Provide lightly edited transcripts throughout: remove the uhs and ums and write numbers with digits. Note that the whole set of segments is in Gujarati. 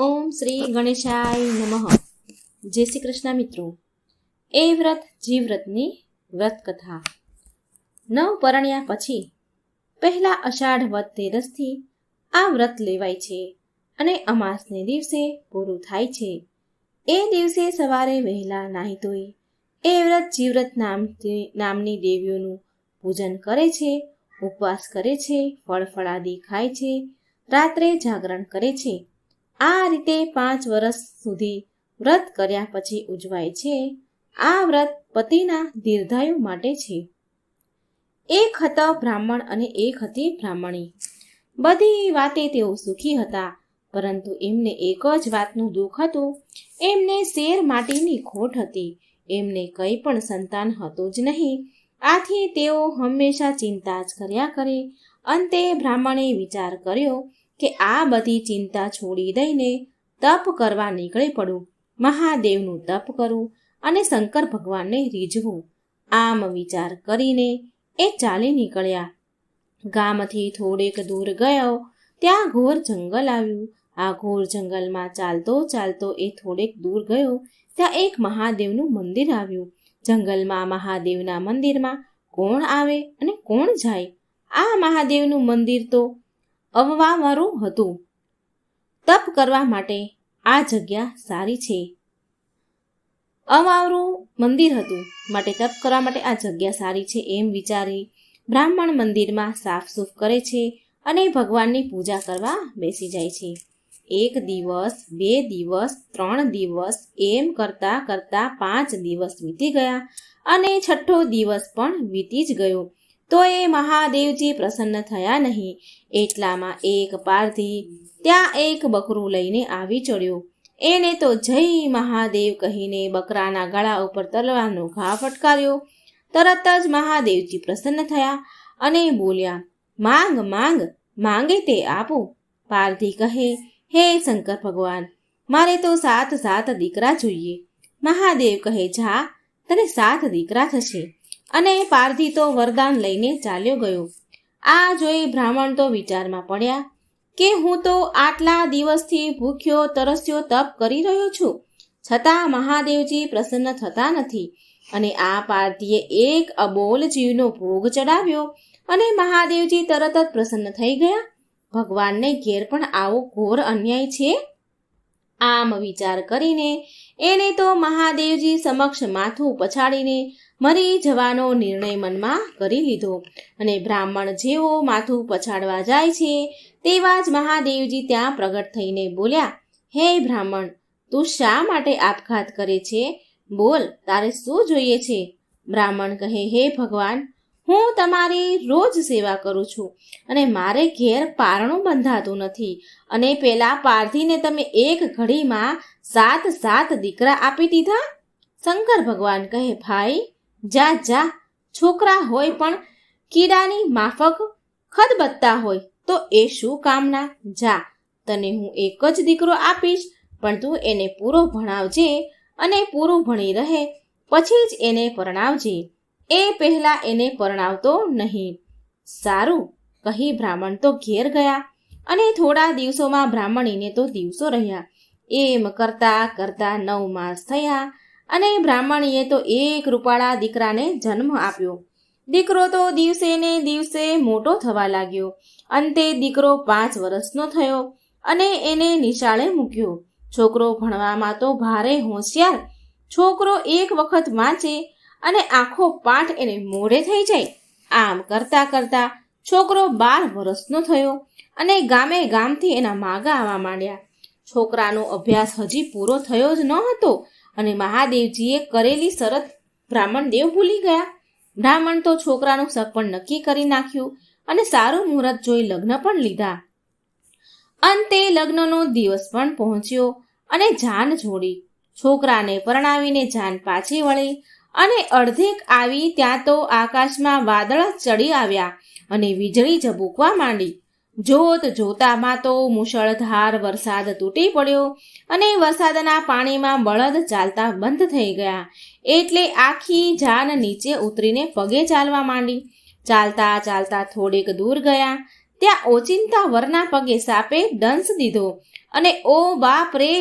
ઓમ શ્રી ગણેશાય નમઃ. જય શ્રી કૃષ્ણ મિત્રો. એ વ્રત જીવ્રતની વ્રત કથા. નવ પરણ્યા પછી પહેલા અષાઢ વદ તેરસથી આ વ્રત લેવાય છે અને અમાસને દિવસે પૂરું થાય છે. એ દિવસે સવારે વહેલા નાહી ધોઈ એ વ્રત જીવ્રત નામની દેવીઓનું પૂજન કરે છે, ઉપવાસ કરે છે, ફળ ફળાદી ખાય છે, રાત્રે જાગરણ કરે છે. આ રીતે 5 વર્ષ સુધી વ્રત કર્યા પછી ઉજવાય છે. આ વ્રત પતિના દીર્ઘાયુ માટે છે. એક હતા બ્રાહ્મણ અને એક હતી બ્રાહ્મણી. બધી વાતે તેઓ સુખી હતા, પરંતુ એમને એક જ વાતનું દુઃખ હતું. એમને શેર માટીની ખોટ હતી. એમને કંઈ પણ સંતાન હતું જ નહીં. આથી તેઓ હંમેશા ચિંતા જ કર્યા કરે. અંતે બ્રાહ્મણે વિચાર કર્યો કે આ બધી ચિંતા છોડી દઈને તપ કરવા નીકળી પડું, મહાદેવનું તપ કરું અને શંકર ભગવાનને રીઝવું. આમ વિચાર કરીને એ ચાલી નીકળ્યા. ગામથી થોડેક દૂર ગયો ત્યાં ઘોર જંગલ આવ્યું. આ ઘોર જંગલમાં ચાલતો ચાલતો એ થોડેક દૂર ગયો ત્યાં એક મહાદેવનું મંદિર આવ્યું. જંગલમાં મહાદેવના મંદિરમાં કોણ આવે અને કોણ જાય? આ મહાદેવનું મંદિર તો અવવાવાળું હતું. તપ કરવા માટે આ જગ્યા સારી છે. અવાવરું મંદિર હતું માટે તપ કરવા માટે આ જગ્યા સારી છે એમ વિચારી બ્રાહ્મણ મંદિરમાં સાફસૂફ કરે છે અને ભગવાનની પૂજા કરવા બેસી જાય છે. 1 દિવસ, 2 દિવસ, 3 દિવસ એમ કરતાં કરતાં 5 દિવસ વીતી ગયા અને 6થો દિવસ પણ વીતી જ ગયો. તો એ મહાદેવજી પ્રસન્ન થયા નહીં. એટલામાં એક પારધી ત્યાં એક બકરું લઈને આવી ચડ્યો. એને તો જય મહાદેવ કહીને બકરાના ગળા ઉપર તલવારનો ઘા ફટકાર્યો. તરત જ મહાદેવજી પ્રસન્ન થયા અને બોલ્યા, માંગ માંગ, માંગે તે આપું. પારધી કહે, હે શંકર ભગવાન, મારે તો 7 દીકરા જોઈએ. મહાદેવ કહે, જા, તને 7 દીકરા થશે. અને પારધી તો વરદાન લઈને ચાલ્યો ગયો. આ જોઈ બ્રાહ્મણ તો વિચારમાં પડ્યા કે હું તો આટલા દિવસથી ભૂખ્યો તરસ્યો તપ કરી રહ્યો છું, છતાં મહાદેવજી પ્રસન્ન થતા નથી. અને આ પારધીએ એક અબોલ જીવનો ભોગ ચડાવ્યો અને મહાદેવજી તરત જ પ્રસન્ન થઈ ગયા. ભગવાનને ઘેર પણ આવો ઘોર અન્યાય છે. આમ વિચાર કરીને એને તો મહાદેવજી સમક્ષ માથું પછાડીને મરી જવાનો નિર્ણય મનમાં કરી લીધો. અને બ્રાહ્મણ જેવો માથું પછાડવા જાય છે તેવા જ મહાદેવજી ત્યાં પ્રગટ થઈને બોલ્યા, હે બ્રાહ્મણ, તું શા માટે આપઘાત કરે છે? બોલ, તારે શું જોઈએ છે? બ્રાહ્મણ કહે, હે ભગવાન, હું તમારી રોજ સેવા કરું છું અને મારે ઘેર પારણું બંધાતું નથી. અને પેલા પારધીને તમે એક ઘડીમાં 7 દીકરા આપી દીધા. શંકર ભગવાન કહે, ભાઈ, જા જા, છોકરા હોય પણ કીડાની માફક ખદબત્તા હોય તો એ શું કામના? જા, તને હું એક જ દીકરો આપીશ, પણ તું એને પૂરો ભણાવજે અને પૂરું ભણી રહે પછી જ એને પરણાવજે. એ પહેલા એને પરણાવતો નહીં. સારું કહી બ્રાહ્મણ તો ઘેર ગયા. અને થોડા દિવસોમાં બ્રાહ્મણીને તો દિવસો રહ્યા. એમ કરતા કરતા 9 માસ થયા અને બ્રાહ્મણીએ તો એક રૂપાળા દીકરાને જન્મ આપ્યો. દીકરો તો દિવસે ને દિવસે મોટો થવા લાગ્યો. અંતે દીકરો 5 વર્ષનો થયો અને એને નિશાળે મૂક્યો. છોકરો ભણવામાં તો ભારે હોશિયાર. છોકરો એક વખત વાંચે અને આખો પાઠ એને મોઢે થઈ જાય. આમ કરતા કરતા છોકરો 12 વર્ષનો થયો અને ગામે ગામથી એના માગા આવવા માંડ્યા. છોકરાનો અભ્યાસ હજી પૂરો થયો જ ન હતો અને મહાદેવજીએ કરેલી શરત બ્રાહ્મણ દેવ ભૂલી ગયા. બ્રાહ્મણ તો છોકરાનું સગપણ નક્કી કરી નાખ્યું અને સારું મુહૂર્ત જોઈ લગ્ન પણ લીધા. અંતે લગ્નનો દિવસ પણ પહોંચ્યો અને જાન જોડી. છોકરાને પરણાવીને જાન પાછી વળી અને અડધેક આવી ત્યાં તો આકાશમાં વાદળ ચડી આવ્યા અને વીજળી ઝબૂકવા માંડી. જોત જોતામાં તો મુશળધાર વરસાદ તૂટી પડ્યો અને વરસાદના પાણીમાં બળદ ચાલતા બંધ થઈ ગયા. એટલે આખી જાન નીચે ઉતરીને પગે ચાલવા માંડી. ચાલતા ચાલતા થોડેક દૂર ગયા ત્યાં ઓચિંતા વરના પગે સાપે દંશ દીધો અને ઓ બાપ રે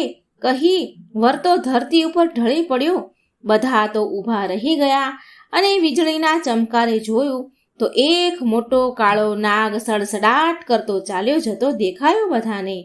કહી વર તો ધરતી ઉપર ઢળી પડ્યો. બધા તો ઊભા રહી ગયા અને વીજળીના ચમકારે જોયું તો એક મોટો કાળો નાગ સડસડાટ કરતો ચાલ્યો જતો દેખાયો બધાને.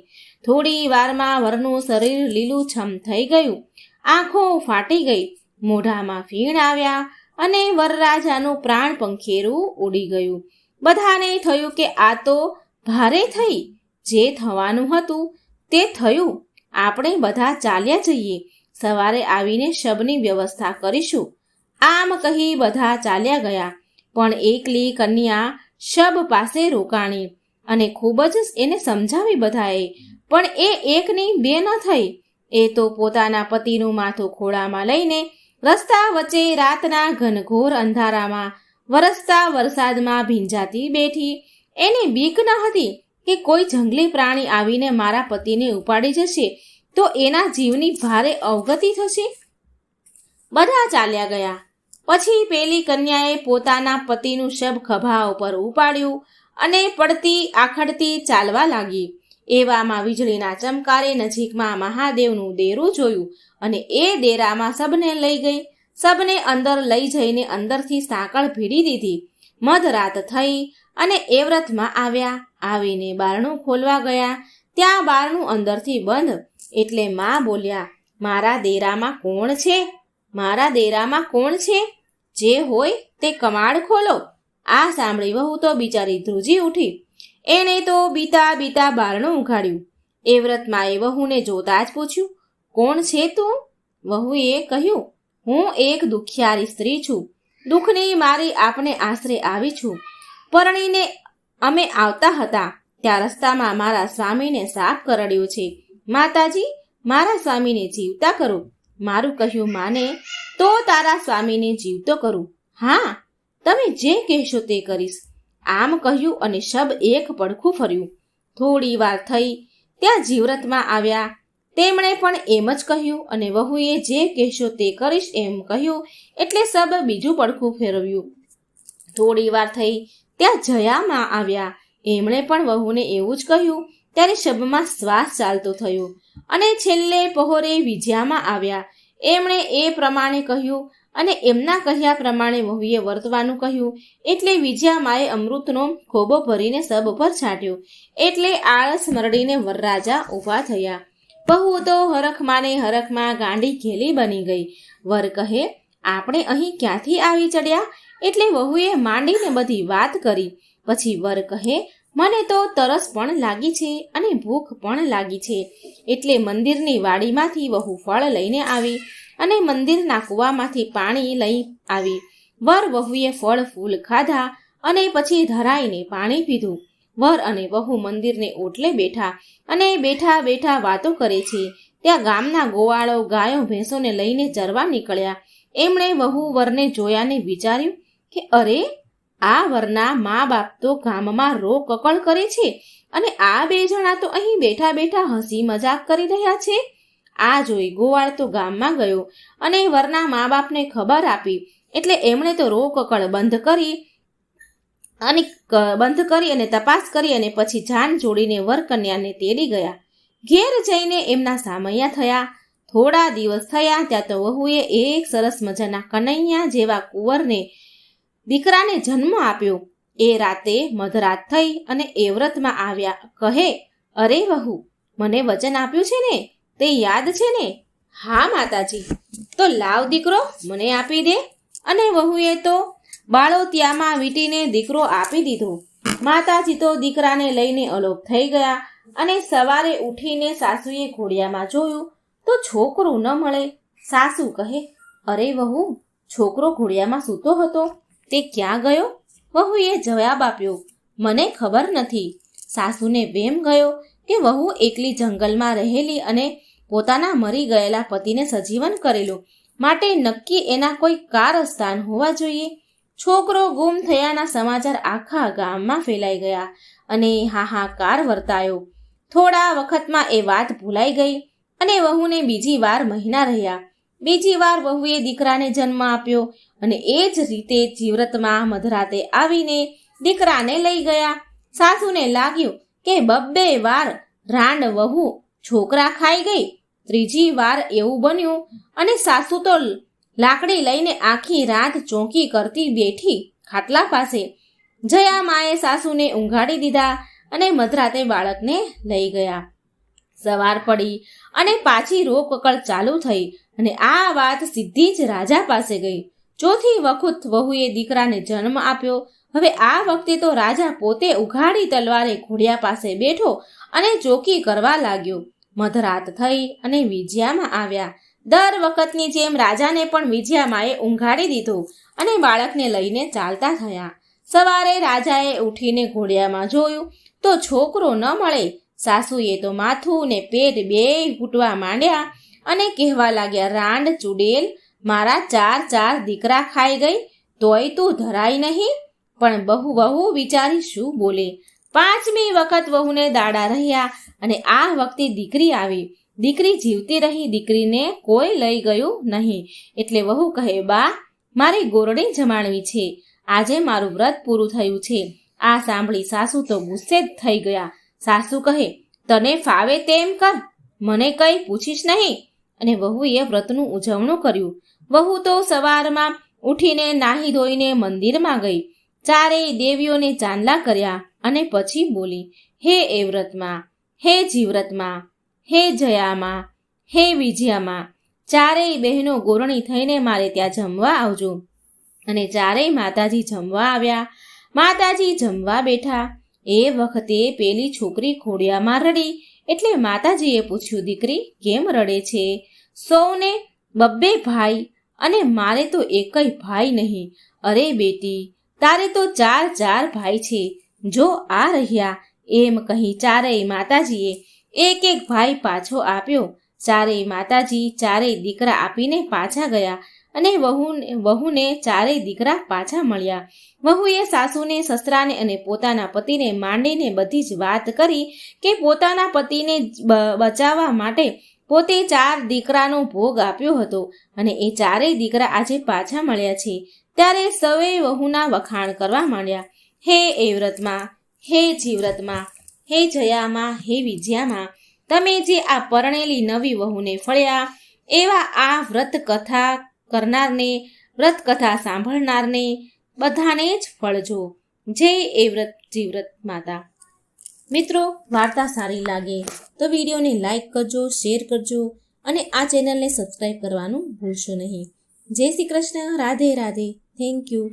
થોડી વારમાં વરનું શરીર લીલુંછમ થઈ ગયું, આંખો ફાટી ગઈ, મોઢામાં ફીણ આવ્યા અને વરરાજાનું પ્રાણ પંખેરું ઉડી ગયું. બધાને થયું કે આ તો ભારે થઈ, જે થવાનું હતું તે થયું, આપણે બધા ચાલ્યા જઈએ, સવારે આવીને શબની વ્યવસ્થા કરીશું. આમ કહી બધા ચાલ્યા ગયા, પણ એકલી કન્યા શબ પાસે રોકાણી અને ખૂબ જ એને સમજાવી બધાએ, પણ એ એકની બે ન થઈ. એ તો પોતાના પતિનું માથું ખોળામાં લઈને રસ્તા વચ્ચે રાતના ઘનઘોર અંધારામાં વરસતા વરસાદમાં ભીંજાતી બેઠી. એને બીક ન હતી કે કોઈ જંગલી પ્રાણી આવીને મારા પતિને ઉપાડી જશે તો એના જીવની ભારે અવગતિ થશે. બધા ચાલ્યા ગયા. પછી પેલી કન્યાએ પોતાના પતિનું શબ ખભા ઉપર ઉપાડ્યું અને પડતી આખડતી ચાલવા લાગી. એવામાં વીજળીના ચમકારે નજીકમાં મહાદેવનું દેરું જોયું અને એ ડેરામાં સબને લઈ ગઈ. સબને અંદર લઈ જઈને અંદરથી સાંકળ ભીડી દીધી. મધરાત થઈ અને એ વ્રતમાં આવ્યા. આવીને બારણું ખોલવા ગયા, ત્યાં બારણું અંદરથી બંધ. એટલે માં બોલ્યા, મારા ડેરામાં કોણ છે? મારા ડેરામાં કોણ છે? જે હોય તે કમાડ ખોલો. આ સાંભળી વહુ તો બિચારી ધ્રુજી ઉઠી. એણે તો બીતા બીતા બારણું ઉઘાડ્યું. એ વ્રતમાં એ વહુને જોતા જ પૂછ્યું, કોણ છે તું? વહુએ કહ્યું, હું એક દુખિયારી સ્ત્રી છું. દુઃખની મારી આપને આશરે આવી છું. પરણીને અમે આવતા હતા ત્યાં રસ્તામાં મારા સ્વામીને સાપ કરડ્યો છે. માતાજી, મારા સ્વામીને જીવતા કરો. મારું કહ્યું માને તો તારા સ્વામીને જીવતો કરું. હા, તમે જે કહેશો તે કરીશ. આમ કહ્યું અને શબ એક પડખું ફર્યું. થોડી વાર થઈ ત્યાં જીવ્રતમાં આવ્યા. તેમણે પણ એમ જ કહ્યું અને વહુએ જે કહેશો તે કરીશ એમ કહ્યું એટલે સબ બીજું પડખું ફેરવ્યું. થોડી વાર થઈ ત્યાં જયામાં આવ્યા. એમણે પણ વહુને એવું જ કહ્યું. ત્યારે શબમાં શ્વાસ ચાલતો થયો અને છેલ્લે પહોરે વિજયામાં આવ્યા. એમણે એ પ્રમાણે કહ્યું અને એમના કહ્યા પ્રમાણે વહુએ વર્તવાનું કહ્યું. એટલે વિજયામાએ અમૃતનો ખોબો ભરીને સબ પર છાંટ્યો. એટલે આળસ મરડીને વરરાજા ઊભા થયા. વહુ તો હરખમાં ગાંડી ઘેલી બની ગઈ. વર કહે, આપણે અહીં ક્યાંથી આવી ચડ્યા? એટલે વહુએ માંડીને બધી વાત કરી. પછી વર કહે, મને તો તરસ પણ લાગી છે અને ભૂખ પણ લાગી છે. એટલે મંદિરની વાડીમાંથી વહુ ફળ લઈને આવી અને મંદિરના કૂવામાંથી પાણી લઈ આવી. વર વહુએ ફળ ફૂલ ખાધા અને પછી ધરાઈને પાણી પીધું. વર અને વહુ મંદિરને ઓટલે બેઠા અને બેઠા બેઠા વાતો કરે છે. ત્યાં ગામના ગોવાળો ગાયો ભેંસોને લઈને ચરવા નીકળ્યા. એમણે વહુ વરને જોયાને વિચાર્યું કે અરે, આ વરના મા બાપ તો ગામમાં રો કકળ કરે છે અને આ બે જણા તો અહીં બેઠા બેઠા હસી મજાક કરી રહ્યા છે. આ જોઈ ગોવાળ તો ગામમાં ગયો અને વરના મા બાપને ખબર આપી. એટલે એમણે તો રો કકળ બંધ કરી અને તપાસ કરી અને પછી જાન જોડીને વર કન્યાને તેડી ગયા. ઘેર જઈને એમના સામૈયા થયા. થોડા દિવસ થયા ત્યાં તો વહુએ એક સરસ મજાના કનૈયા જેવા કુંવરને દીકરાને જન્મ આપ્યો. એ રાતે મધરાત થઈ અને એ વ્રતમાં આવ્યા. કહે, અરે વહુ, મને વચન આપ્યું છે ને તે યાદ છે ને? હા માતાજી. તો લાવ દીકરો મને આપી દે. અને વહુએ તો બાળોતિયામાં વીંટીને દીકરો આપી દીધો. માતાજી તો દીકરાને લઈને અલોપ થઈ ગયા અને સવારે ઉઠીને સાસુએ ઘોડિયામાં જોયું તો છોકરું ન મળે. સાસુ કહે, અરે વહુ, છોકરો ઘોડિયામાં સૂતો હતો તે ક્યાં ગયો? વહુએ જવાબ આપ્યો, મને ખબર નથી. સાસુને વેમ ગયો કે વહુ એકલી જંગલમાં રહેલી અને પોતાના મરી ગયેલા પતિને સજીવન કરેલો, માટે નક્કી એના કોઈ કારસ્તાન હોવા જોઈએ. છોકરો ગુમ થયાના સમાચાર આખા ગામમાં ફેલાઈ ગયા અને હાહાકાર વર્તાયો. થોડા વખતમાં એ વાત ભૂલાઈ ગઈ અને વહુને બીજી વાર મહિના રહ્યા. બીજી વાર વહુએ દીકરાને જન્મ આપ્યો અને એ જ રીતે જીવ્રતમાં મધરાતે આવીને દીકરાને લઈ ગયા. સાસુને લાગ્યું કે બબ્બે વાર રાંડ વહુ છોકરા ખાઈ ગઈ. ત્રીજી વાર એવું બન્યું અને સાસુ તો લાકડી લઈને આખી રાત ચોંકી કરતી બેઠી ખાટલા પાસે. જયામાએ સાસુને ઊંઘાડી દીધા અને મધરાતે બાળકને લઈ ગયા. સવાર પડી અને પાછી રોકકળ ચાલુ થઈ અને આ વાત સીધી જ રાજા પાસે ગઈ. ચોથી વખત વહુએ દીકરાને જન્મ આપ્યો. હવે આ વખતે તો રાજા પોતે ઉઘાડી તલવારે ઘોડિયા પાસે બેઠો અને ચોકી કરવા લાગ્યો. મધરાત થઈ અને વિજયામાં આવ્યા. દર વખતની જેમ રાજાને પણ વિજયામાએ ઊંઘાડી દીધો અને બાળકને લઈને ચાલતા થયા. સવારે રાજાએ ઉઠીને ઘોડિયામાં જોયું તો છોકરો ન મળે. સાસુએ તો માથું ને પેટ બેય ફૂટવા માંડ્યા અને કહેવા લાગ્યા, રાંડ ચૂડેલ, મારા 4 દીકરા ખાઈ ગઈ તોય તું ધરાઈ નહીં. પણ વહુ વિચારી શું બોલે. 5મી વખત વહુને દાડા રહ્યા અને આ વખતે દીકરી આવી. દીકરી જીવતી રહી, દીકરીને કોઈ લઈ ગયું નહીં. એટલે વહુ કહે, બા, મારી ગોરડી જમાડવી છે. આજે મારું વ્રત પૂરું થયું છે. આ સાંભળી સાસુ તો ગુસ્સે જ થઈ ગયા. સાસુ કહે, તને ફાવે તેમ કર, મને કંઈ પૂછીશ નહીં. અને વહુએ વ્રતનું ઉજવણું કર્યું. વહુ તો સવારમાં ઉઠીને નાહી ધોઈને મંદિરમાં ગઈ. 4 દેવીઓને ચાંદલા કર્યા અને પછી બોલી, હે એ વ્રતમાં, હે જીવ્રતમાં, હે જયામાં, હે વિજયામાં, 4 બહેનો ગોરણી થઈને મારે ત્યાં જમવા આવજો. અને 4 માતાજી જમવા આવ્યા. માતાજી જમવા બેઠા. એ વખતે પેલી છોકરી ખોડિયામાં રડી. એટલે માતાજીએ પૂછ્યું, દીકરી કેમ રડે છે? સૌને 2 ભાઈ અને મારે તો એકય ભાઈ નહીં. અરે બેટી, તારે તો 4 ભાઈ છે. જો આ રહ્યા. એમ કહી 4 માતાજીએ એક ભાઈ પાછો આપ્યો. 4 માતાજી 4 દીકરા આપીને પાછા ગયા અને વહુને 4 દીકરા પાછા મળ્યા. વહુએ સાસુને, સસરાને અને પોતાના પતિને માંડીને બધી જ વાત કરી કે પોતાના પતિને બચાવવા માટે પોતે 4 દીકરાનો ભોગ આપ્યો હતો અને એ 4 દીકરા આજે પાછા મળ્યા છે. ત્યારે સૌએ વહુના વખાણ કરવા માંડ્યા. હે એ વ્રતમાં, હે જીવ્રતમાં, હે જયામાં, હે વિજયામાં, તમે જે આ પરણેલી નવી વહુને ફળ્યા, એવા આ વ્રત કથા કરનારને, વ્રત કથા સાંભળનારને બધાને જ ફળજો. જય એ વ્રત જીવ્રત માતા. મિત્રો, વાર્તા સારી લાગે તો વિડીયોને લાઈક કરજો, શેર કરજો અને આ ચેનલને સબસ્ક્રાઈબ કરવાનું ભૂલશો નહીં. જય શ્રી કૃષ્ણ. રાધે રાધે. Thank you.